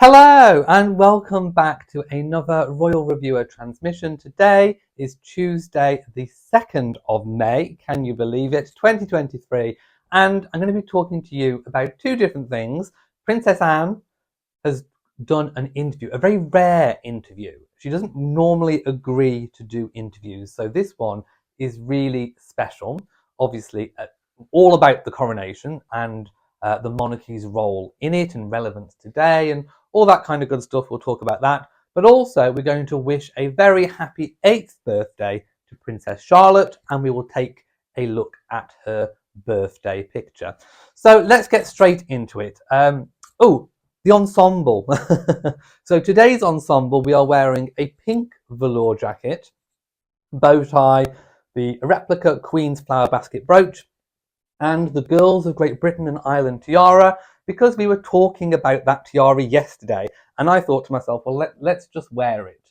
Hello and welcome back to another Royal Reviewer transmission. Today is Tuesday the 2nd of May, can you believe it, 2023, and I'm going to be talking to you about two different things. Princess Anne has done an interview, a very rare interview. She doesn't normally agree to do interviews, so this one is really special. Obviously, all about the coronation and the monarchy's role in it and relevance today and all that kind of good stuff. We'll talk about that. But also, we're going to wish a very happy 8th birthday to Princess Charlotte, and we will take a look at her birthday picture. So let's get straight into it. The ensemble. So today's ensemble, we are wearing a pink velour jacket, bow tie, the replica Queen's flower basket brooch, and the Girls of Great Britain and Ireland tiara, because we were talking about that tiara yesterday, and I thought to myself, well, let's just wear it,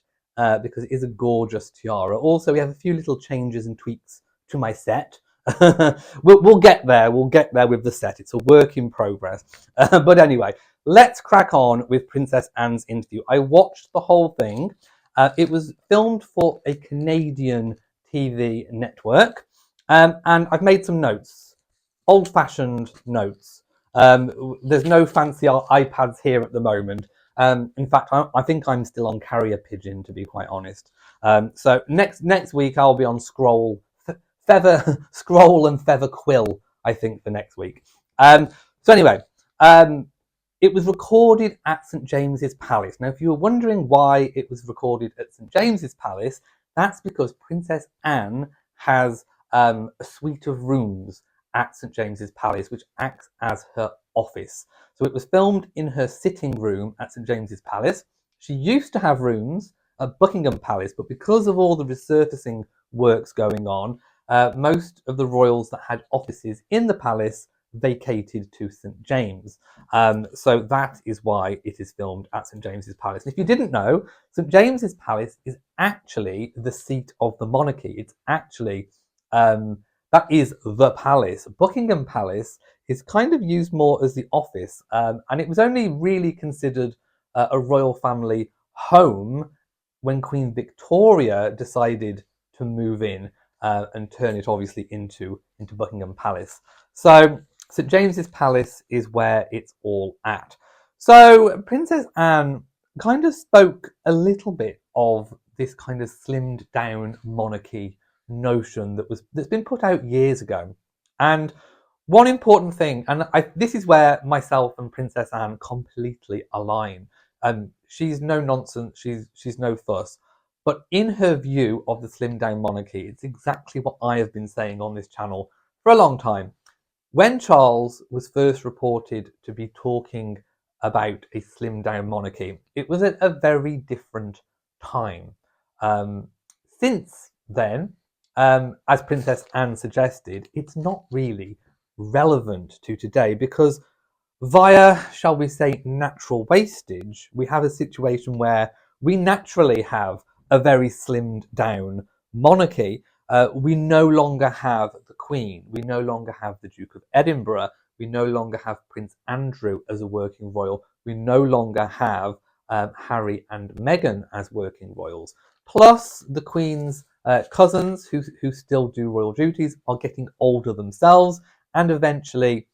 because it is a gorgeous tiara. Also, we have a few little changes and tweaks to my set. we'll get there with the set. It's a work in progress. But anyway, let's crack on with Princess Anne's interview. I watched the whole thing. It was filmed for a Canadian TV network, and I've made some notes. Old-fashioned notes. There's no fancy iPads here at the moment. In fact, I think I'm still on Carrier Pigeon, to be quite honest. So next week I'll be on Scroll and Feather Quill, I think, for next week. So anyway, it was recorded at St James's Palace. Now, if you were wondering why it was recorded at St James's Palace, that's because Princess Anne has a suite of rooms at St James's Palace, which acts as her office. So it was filmed in her sitting room at St James's Palace. She used to have rooms at Buckingham Palace, but because of all the resurfacing works going on, most of the royals that had offices in the palace vacated to St James. So that is why it is filmed at St James's Palace. And if you didn't know, St James's Palace is actually the seat of the monarchy. It's actually that is the palace. Buckingham Palace is kind of used more as the office, and it was only really considered a royal family home when Queen Victoria decided to move in and turn it obviously into Buckingham Palace. So St James's Palace is where it's all at. So Princess Anne kind of spoke a little bit of this kind of slimmed down monarchy notion that's been put out years ago. And one important thing, and this is where myself and Princess Anne completely align. She's no nonsense, she's no fuss. But in her view of the slimmed down monarchy, it's exactly what I have been saying on this channel for a long time. When Charles was first reported to be talking about a slimmed down monarchy, it was at a very different time. Since then, as Princess Anne suggested, it's not really relevant to today because via, shall we say, natural wastage, we have a situation where we naturally have a very slimmed down monarchy. We no longer have the Queen. We no longer have the Duke of Edinburgh. We no longer have Prince Andrew as a working royal. We no longer have Harry and Meghan as working royals. Plus, the Queen's cousins, who still do royal duties, are getting older themselves and eventually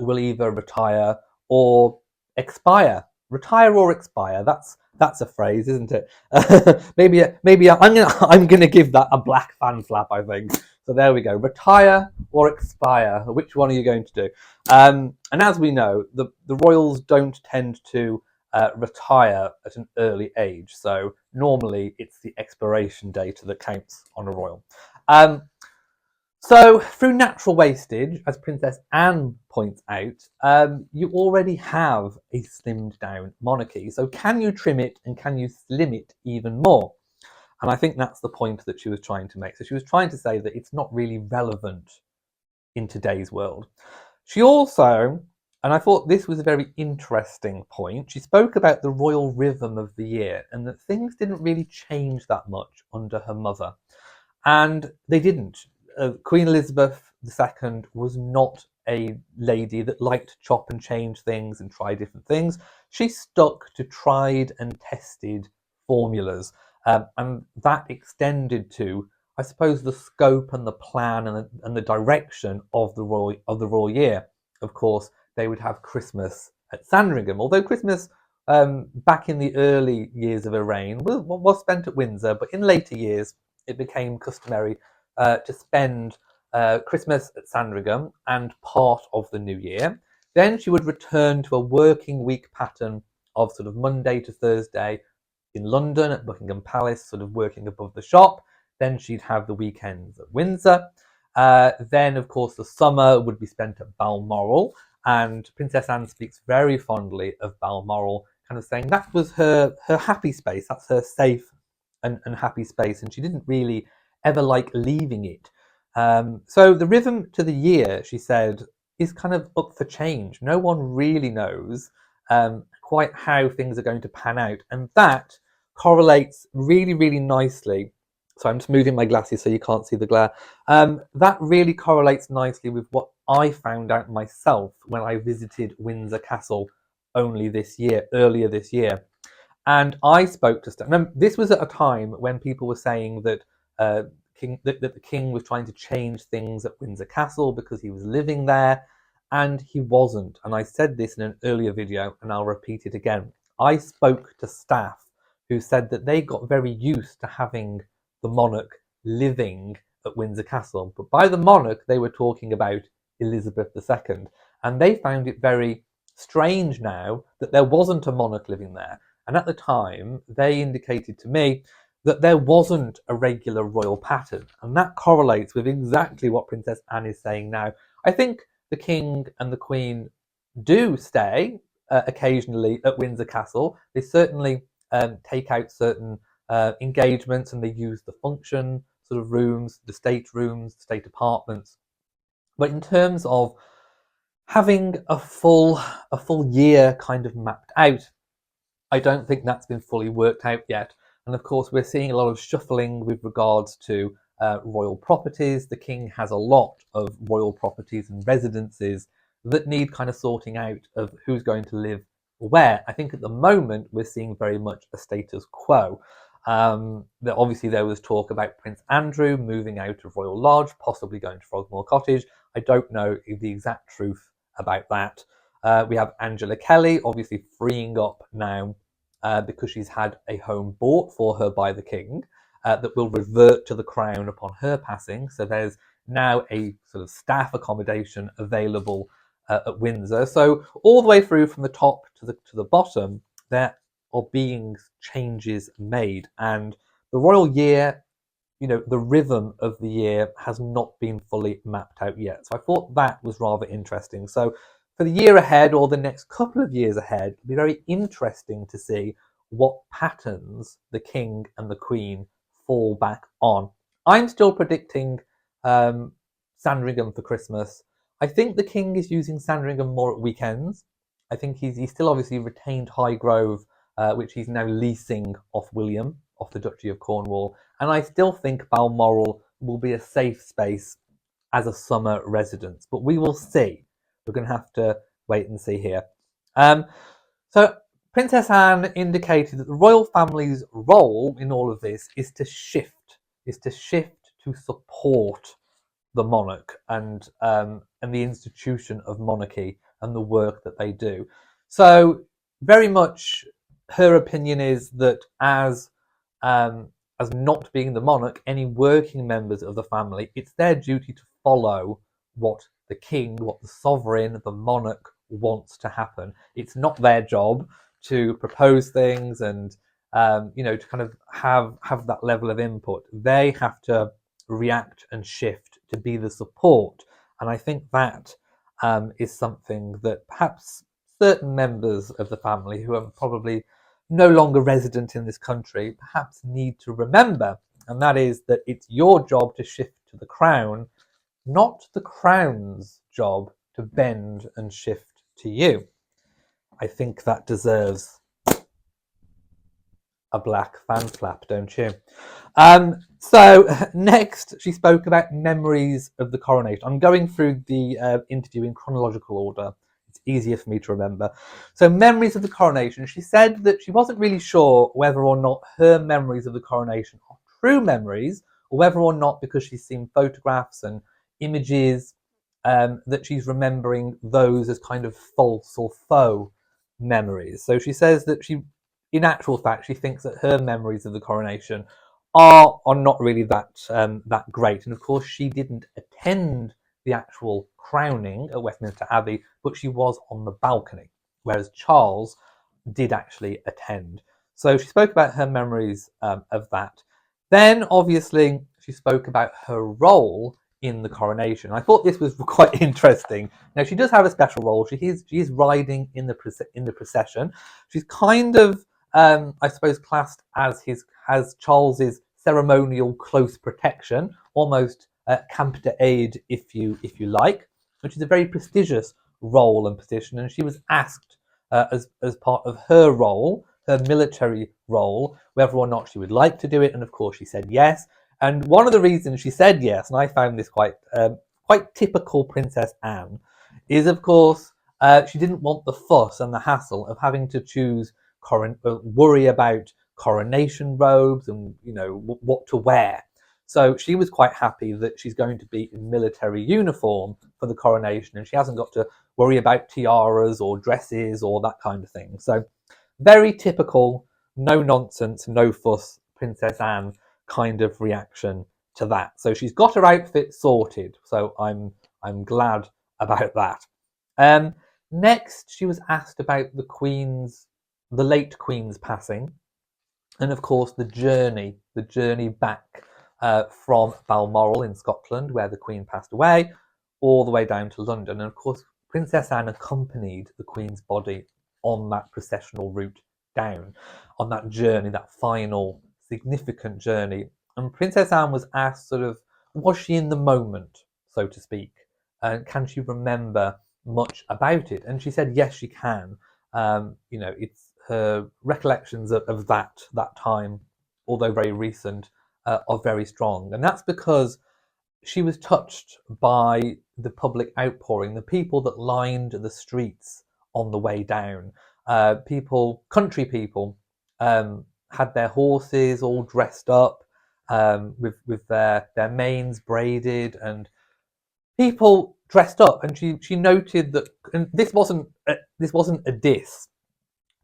will either retire or expire. Retire or expire. That's a phrase, isn't it? maybe I'm gonna give that a black fan flap, I think. So there we go. Retire or expire. Which one are you going to do? And as we know, the royals don't tend to retire at an early age. So normally it's the expiration date that counts on a royal. So through natural wastage, as Princess Anne points out, you already have a slimmed down monarchy. So can you trim it and can you slim it even more? And I think that's the point that she was trying to make. So she was trying to say that it's not really relevant in today's world. She also, and I thought this was a very interesting point, she spoke about the royal rhythm of the year and that things didn't really change that much under her mother. And they didn't. Queen Elizabeth II was not a lady that liked to chop and change things and try different things. She stuck to tried and tested formulas, and that extended to, I suppose, the scope and the plan and the direction of the royal year. Of course, they would have Christmas at Sandringham, although Christmas back in the early years of her reign was spent at Windsor, but in later years it became customary to spend Christmas at Sandringham and part of the New Year. Then she would return to a working week pattern of sort of Monday to Thursday in London at Buckingham Palace, sort of working above the shop. Then she'd have the weekends at Windsor. Then, of course, the summer would be spent at Balmoral, and Princess Anne speaks very fondly of Balmoral, kind of saying that was her happy space, that's her safe and happy space, and she didn't really ever like leaving it. So the rhythm to the year, she said, is kind of up for change. No one really knows quite how things are going to pan out, and that correlates really, really nicely. So I'm just moving my glasses so you can't see the glare. That really correlates nicely with what I found out myself when I visited Windsor Castle earlier this year. And I spoke to Stan. This was at a time when people were saying that that the king was trying to change things at Windsor Castle because he was living there, and he wasn't. And I said this in an earlier video, and I'll repeat it again. I spoke to staff who said that they got very used to having the monarch living at Windsor Castle, but by the monarch they were talking about Elizabeth II, and they found it very strange now that there wasn't a monarch living there. And at the time, they indicated to me that there wasn't a regular royal pattern. And that correlates with exactly what Princess Anne is saying now. I think the King and the Queen do stay occasionally at Windsor Castle. They certainly take out certain engagements, and they use the function sort of rooms, the state apartments. But in terms of having a full year kind of mapped out, I don't think that's been fully worked out yet. And of course, we're seeing a lot of shuffling with regards to royal properties. The king has a lot of royal properties and residences that need kind of sorting out of who's going to live where. I think at the moment, we're seeing very much a status quo. Obviously, there was talk about Prince Andrew moving out of Royal Lodge, possibly going to Frogmore Cottage. I don't know the exact truth about that. We have Angela Kelly, obviously freeing up now because she's had a home bought for her by the king that will revert to the crown upon her passing. So there's now a sort of staff accommodation available at Windsor. So all the way through from the top to the bottom, there are being changes made, and the royal year, the rhythm of the year has not been fully mapped out yet. So I thought that was rather interesting. So for the year ahead, or the next couple of years ahead, it'll be very interesting to see what patterns the king and the queen fall back on. I'm still predicting Sandringham for Christmas. I think the king is using Sandringham more at weekends. I think he's still obviously retained Highgrove, which he's now leasing off William, off the Duchy of Cornwall. And I still think Balmoral will be a safe space as a summer residence, but we will see. We're going to have to wait and see here. So Princess Anne indicated that the royal family's role in all of this is to shift to support the monarch and the institution of monarchy and the work that they do. So very much her opinion is that as not being the monarch, any working members of the family, it's their duty to follow what the king, what the sovereign, the monarch wants to happen. It's not their job to propose things and to kind of have that level of input. They have to react and shift to be the support. And I think that is something that perhaps certain members of the family who are probably no longer resident in this country perhaps need to remember, and that is that it's your job to shift to the crown, not the crown's job to bend and shift to you. I think that deserves a black fan flap, don't you? So next, she spoke about memories of the coronation. I'm going through the interview in chronological order. It's easier for me to remember. So memories of the coronation. She said that she wasn't really sure whether or not her memories of the coronation are true memories, or whether or not, because she's seen photographs and images, that she's remembering those as kind of false or faux memories. So she says that in actual fact, she thinks that her memories of the coronation are not really that great. And of course, she didn't attend the actual crowning at Westminster Abbey, but she was on the balcony, whereas Charles did actually attend. So she spoke about her memories of that. Then, obviously, she spoke about her role in the coronation. I thought this was quite interesting. Now, she does have a special role. She is riding in the procession. She's kind of, I suppose, classed as Charles's ceremonial close protection, almost camp de aide, if you like, which is a very prestigious role and position. And she was asked as part of her role, her military role, whether or not she would like to do it, and of course she said yes. And one of the reasons she said yes, and I found this quite typical Princess Anne, is of course she didn't want the fuss and the hassle of having to choose worry about coronation robes and what to wear. So she was quite happy that she's going to be in military uniform for the coronation, and she hasn't got to worry about tiaras or dresses or that kind of thing. So very typical, no nonsense, no fuss, Princess Anne kind of reaction to that. So she's got her outfit sorted. So I'm glad about that. Next, she was asked about the late Queen's passing, and of course the journey back from Balmoral in Scotland, where the Queen passed away, all the way down to London. And of course, Princess Anne accompanied the Queen's body on that processional route down, on that journey, that final significant journey. And Princess Anne was asked, sort of, was she in the moment, so to speak? And can she remember much about it? And she said, yes, she can. It's her recollections of that time, although very recent, are very strong. And that's because she was touched by the public outpouring, the people that lined the streets on the way down. Country people, had their horses all dressed up, with their manes braided, and people dressed up. And she noted that, and this wasn't a diss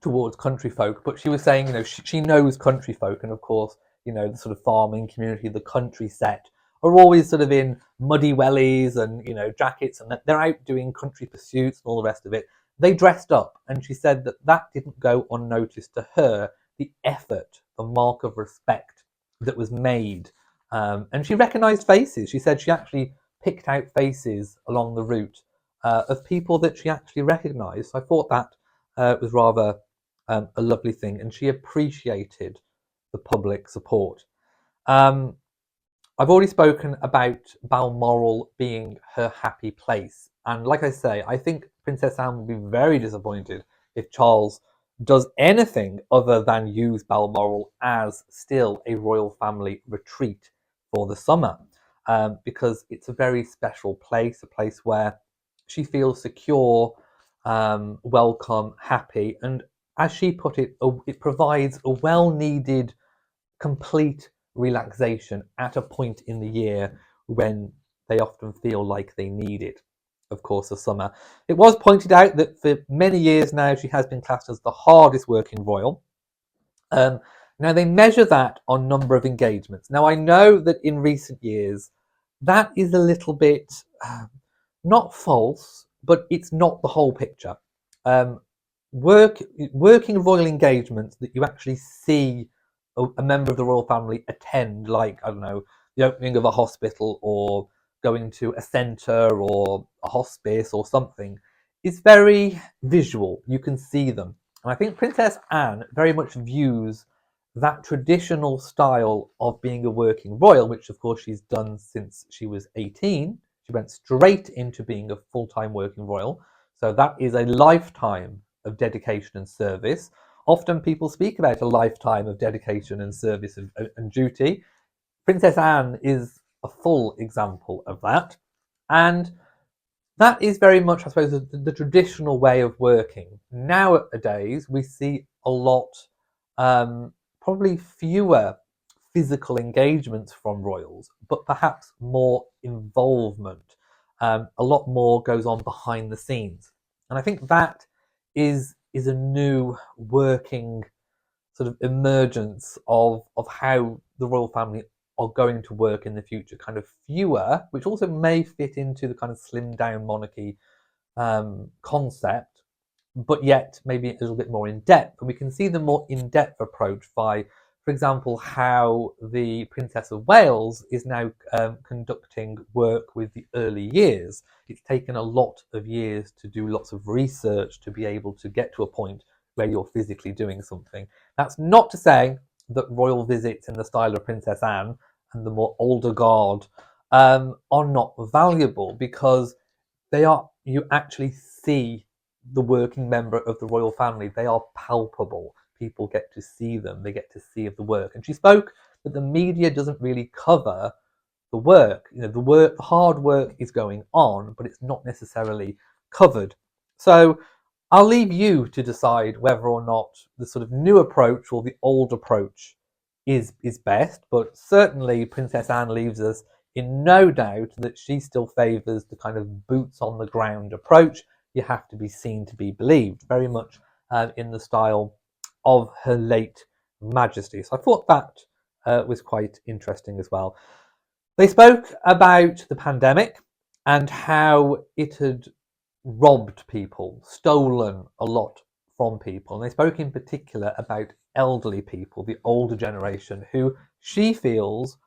towards country folk, but she was saying, she knows country folk, and of course, the sort of farming community, the country set, are always sort of in muddy wellies and jackets, and they're out doing country pursuits and all the rest of it. They dressed up, and she said that didn't go unnoticed to her. The effort, the mark of respect that was made, and she recognised faces. She said she actually picked out faces along the route of people that she actually recognised. So I thought that was rather a lovely thing, and she appreciated the public support. Um, I've already spoken about Balmoral being her happy place, and like I say, I think Princess Anne will be very disappointed if Charles does anything other than use Balmoral as still a royal family retreat for the summer, because it's a very special place, a place where she feels secure, welcome, happy, and as she put it, it provides a well-needed, complete relaxation at a point in the year when they often feel like they need it. Of course, the summer. It was pointed out that for many years now, she has been classed as the hardest working royal. Now, they measure that on number of engagements. Now, I know that in recent years, that is a little bit not false, but it's not the whole picture. Um, working royal engagements that you actually see a member of the royal family attend, like, I don't know, the opening of a hospital or going to a centre or a hospice or something, is very visual. You can see them. And I think Princess Anne very much views that traditional style of being a working royal, which of course she's done since she was 18. She went straight into being a full-time working royal. So that is a lifetime of dedication and service. Often people speak about a lifetime of dedication and service and duty. Princess Anne is a full example of that. And that is very much, I suppose, the traditional way of working. Nowadays, we see a lot, probably fewer physical engagements from royals, but perhaps more involvement. A lot more goes on behind the scenes. And I think that is a new working sort of emergence of how the royal family are going to work in the future, kind of fewer, which also may fit into the kind of slimmed down monarchy concept, but yet maybe a little bit more in depth. And we can see the more in depth approach by, for example, how the Princess of Wales is now conducting work with the early years. It's taken a lot of years to do lots of research to be able to get to a point where you're physically doing something. That's not to say that royal visits in the style of Princess Anne and the more older guard are not valuable, because they are, you actually see the working member of the royal family. They are palpable. People get to see them. They get to see the work. And she spoke that the media doesn't really cover the work. The hard work is going on, but it's not necessarily covered. So I'll leave you to decide whether or not the sort of new approach or the old approach is best. But certainly Princess Anne leaves us in no doubt that she still favours the kind of boots on the ground approach. You have to be seen to be believed, very much in the style of Her Late Majesty. So I thought that was quite interesting as well. They spoke about the pandemic and how it had robbed people, stolen a lot from people. And they spoke in particular about elderly people, the older generation, who she feels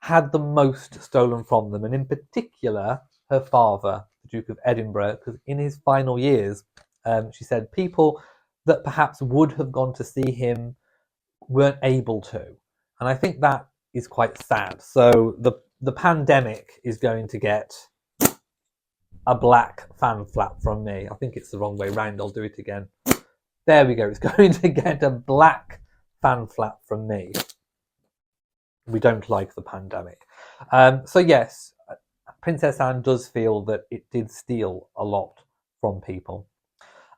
had the most stolen from them. And in particular, her father, the Duke of Edinburgh, because in his final years, she said people that perhaps would have gone to see him weren't able to. And I think that is quite sad. So the pandemic is going to get a black fan flap from me. I think it's the wrong way round. I'll do it again. There we go. It's going to get a black fan flap from me. We don't like the pandemic. So yes, Princess Anne does feel that it did steal a lot from people,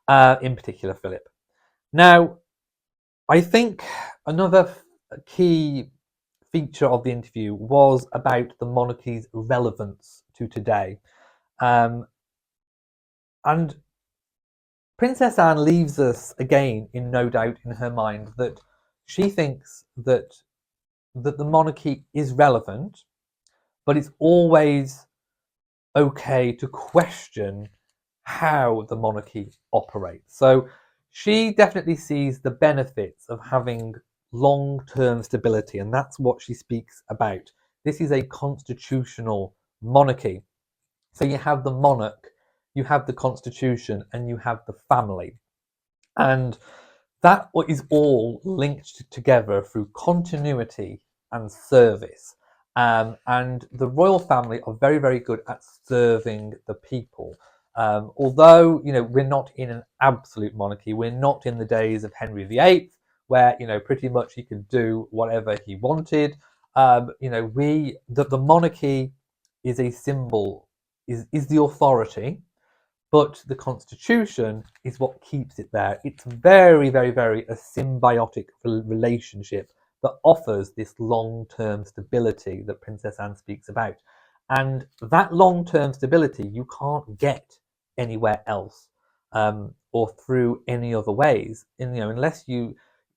in particular Philip. Now, I think another key feature of the interview was about the monarchy's relevance to today. And Princess Anne leaves us again in no doubt in her mind that she thinks that the monarchy is relevant, but it's always okay to question how the monarchy operates. So she definitely sees the benefits of having long-term stability, and that's what she speaks about. This is a constitutional monarchy. So you have the monarch, you have the constitution, and you have the family. And that is all linked together through continuity and service. And the royal family are very, very good at serving the people. Although, we're not in an absolute monarchy. We're not in the days of Henry VIII, where, pretty much he could do whatever he wanted. The monarchy is a symbol, is the authority, but the constitution is what keeps it there. It's very, very, very a symbiotic relationship that offers this long-term stability that Princess Anne speaks about. And that long-term stability you can't get anywhere else, or through any other ways. Unless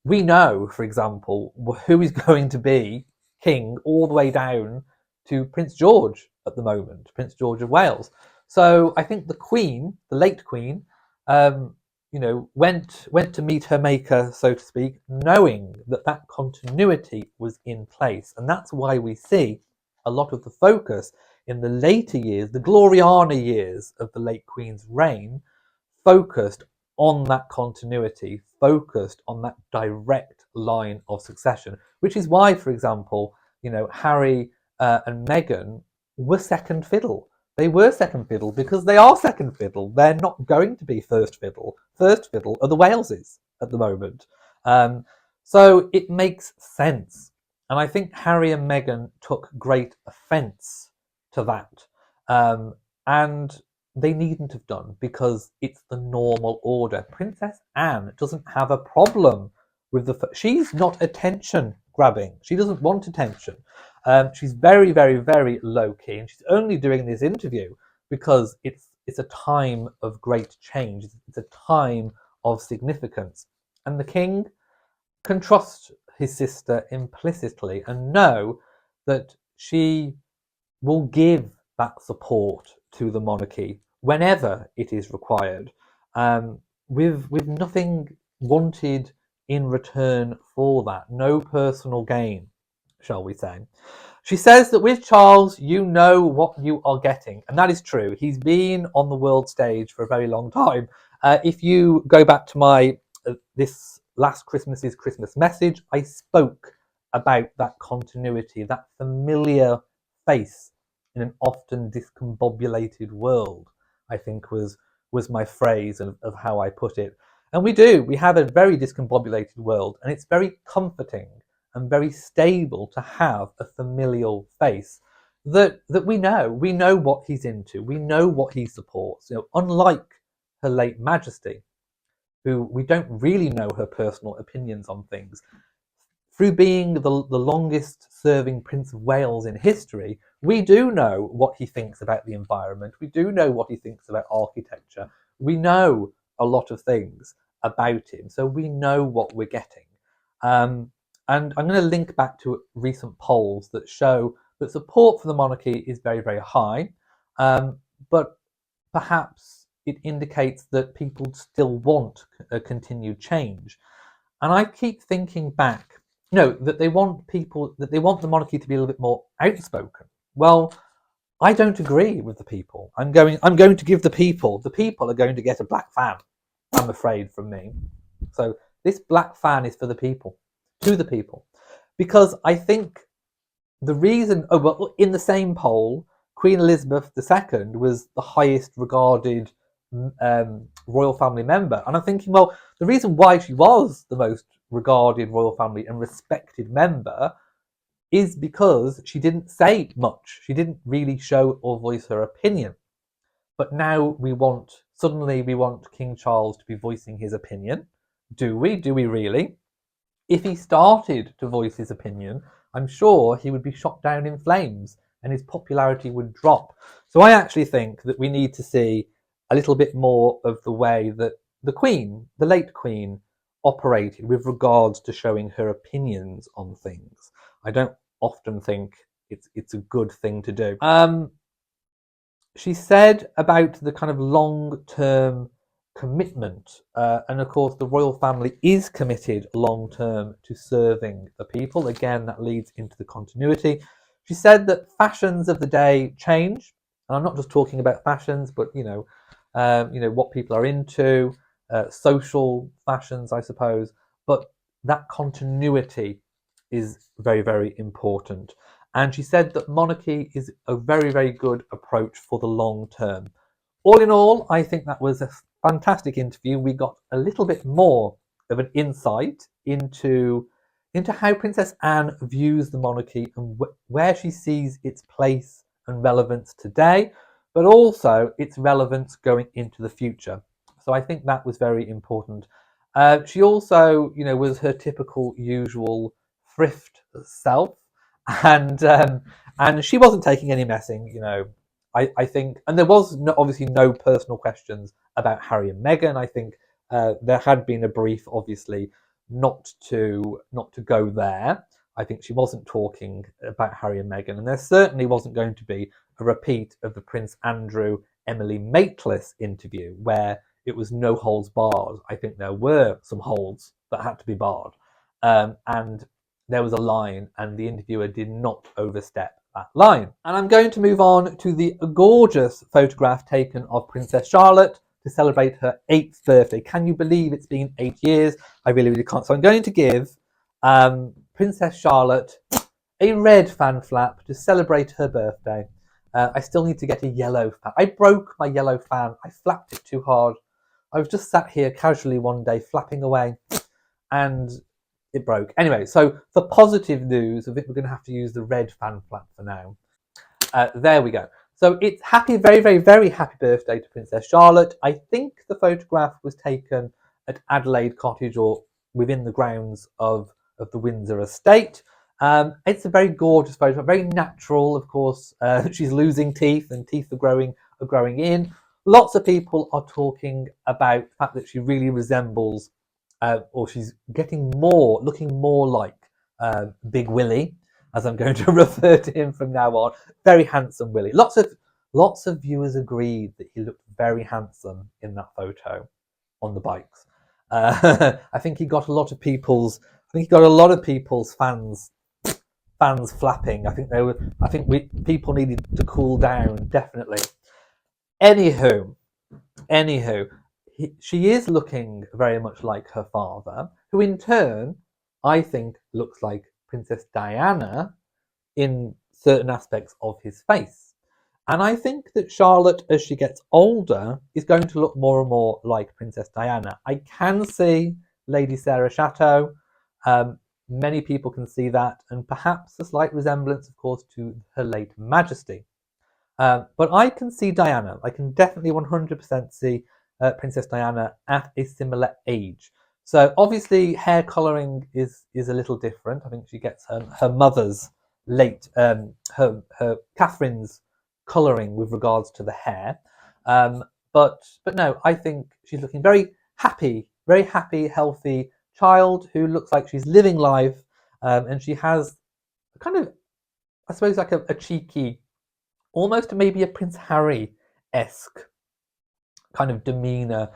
we know, for example, who is going to be king all the way down to Prince George at the moment, Prince George of Wales. So I think the Queen, the late Queen, went to meet her maker, so to speak, knowing that continuity was in place. And that's why we see a lot of the focus in the later years, the Gloriana years of the late Queen's reign, focused on that continuity, focused on that direct line of succession, which is why, for example, Harry and Meghan were second fiddle. They were second fiddle because they are second fiddle. They're not going to be first fiddle. First fiddle are the Waleses at the moment. So it makes sense. And I think Harry and Meghan took great offence to that. And they needn't have done, because it's the normal order. Princess Anne doesn't have a problem with she's not attention grabbing. She doesn't want attention. She's very, very, very low key, and she's only doing this interview because it's a time of great change. It's a time of significance, and the king can trust his sister implicitly and know that she will give that support to the monarchy whenever it is required, with nothing wanted in return for that, no personal gain, shall we say. She says that with Charles, you know what you are getting, and that is true. He's been on the world stage for a very long time. If you go back to my this last Christmas's Christmas message, I spoke about that continuity, that familiar face in an often discombobulated world, I think was my phrase of how I put it. And we have a very discombobulated world, and it's very comforting and very stable to have a familial face that we know what he's into, we know what he supports. Unlike Her late Majesty, who we don't really know her personal opinions on things. Through being the longest serving Prince of Wales in history, we do know what he thinks about the environment. We do know what he thinks about architecture. We know a lot of things about him, so we know what we're getting. And I'm going to link back to recent polls that show that support for the monarchy is very, very high, but perhaps it indicates that people still want a continued change. And I keep thinking back, that they want the monarchy to be a little bit more outspoken. Well, I don't agree with the people. I'm going to give the people are going to get a black fan, I'm afraid, from me. So this black fan is for the people, to the people, because I think the reason, in the same poll, Queen Elizabeth II was the highest regarded royal family member. And I'm thinking, well, the reason why she was the most regarded royal family and respected member is because she didn't say much. She didn't really show or voice her opinion. But now suddenly we want King Charles to be voicing his opinion. Do we? Do we really? If he started to voice his opinion, I'm sure he would be shot down in flames and his popularity would drop. So I actually think that we need to see a little bit more of the way that the Queen, the late Queen, operated with regards to showing her opinions on things. I don't often think it's a good thing to do. She said about the kind of long-term commitment, and of course the royal family is committed long-term to serving the people. Again, that leads into the continuity. She said that fashions of the day change, and I'm not just talking about fashions, but what people are into, social fashions, I suppose. But that continuity is very, very important. And she said that monarchy is a very, very good approach for the long term. All in all, I think that was a fantastic interview. We got a little bit more of an insight into how Princess Anne views the monarchy and where she sees its place and relevance today, but also its relevance going into the future. So I think that was very important. She also, was her typical usual thrift self, and she wasn't taking any messing. I think, and there was obviously no personal questions about Harry and Meghan. I think there had been a brief, obviously, not to go there. I think she wasn't talking about Harry and Meghan, and there certainly wasn't going to be a repeat of the Prince Andrew Emily Maitlis interview where it was no holds barred. I think there were some holds that had to be barred, and there was a line, and the interviewer did not overstep that line. And I'm going to move on to the gorgeous photograph taken of Princess Charlotte to celebrate her 8th birthday. Can you believe it's been 8 years? I really, really can't. So I'm going to give Princess Charlotte a red fan flap to celebrate her birthday. I still need to get a yellow fan. I broke my yellow fan. I flapped it too hard. I was just sat here casually one day flapping away and it broke. Anyway, so for positive news, I think we're going to have to use the red fan flap for now. There we go. So it's happy, very, very, very happy birthday to Princess Charlotte. I think the photograph was taken at Adelaide Cottage or within the grounds of the Windsor estate. It's a very gorgeous photograph, very natural, of course. She's losing teeth and teeth are growing in. Lots of people are talking about the fact that she really resembles, or she's looking more like Big Willie, as I'm going to refer to him from now on. Very handsome Willie. Lots of viewers agreed that he looked very handsome in that photo on the bikes. I think he got a lot of people's fans flapping. People needed to cool down, definitely. Anywho, she is looking very much like her father, who in turn I think looks like Princess Diana in certain aspects of his face. And I think that Charlotte, as she gets older, is going to look more and more like Princess Diana. I can see Lady Sarah Chateau. Many people can see that, and perhaps a slight resemblance, of course, to Her late Majesty. But I can see Diana. I can definitely 100% see Princess Diana at a similar age. So obviously hair colouring is a little different. I think she gets her mother's her Catherine's colouring with regards to the hair. But no, I think she's looking very happy, healthy child who looks like she's living life, and she has kind of, I suppose, like a cheeky, almost maybe a Prince Harry-esque kind of demeanour.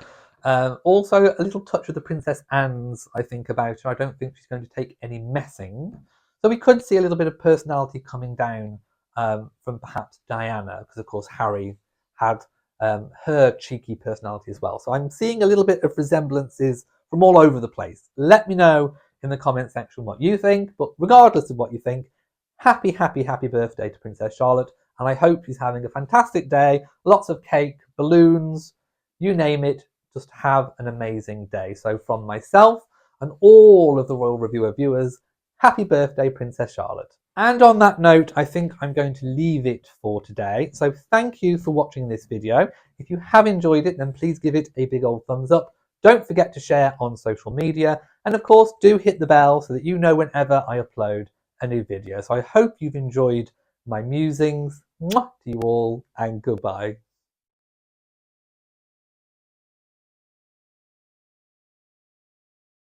Also, a little touch of the Princess Anne's, I think, about her. I don't think she's going to take any messing. So we could see a little bit of personality coming down from perhaps Diana, because, of course, Harry had her cheeky personality as well. So I'm seeing a little bit of resemblances from all over the place. Let me know in the comment section what you think. But regardless of what you think, happy birthday to Princess Charlotte. And I hope she's having a fantastic day. Lots of cake, balloons, you name it. Just have an amazing day. So from myself and all of the Royal Reviewer viewers, happy birthday, Princess Charlotte. And on that note, I think I'm going to leave it for today. So thank you for watching this video. If you have enjoyed it, then please give it a big old thumbs up. Don't forget to share on social media. And of course, do hit the bell so that you know whenever I upload a new video. So I hope you've enjoyed my musings. Mwah to you all, and goodbye.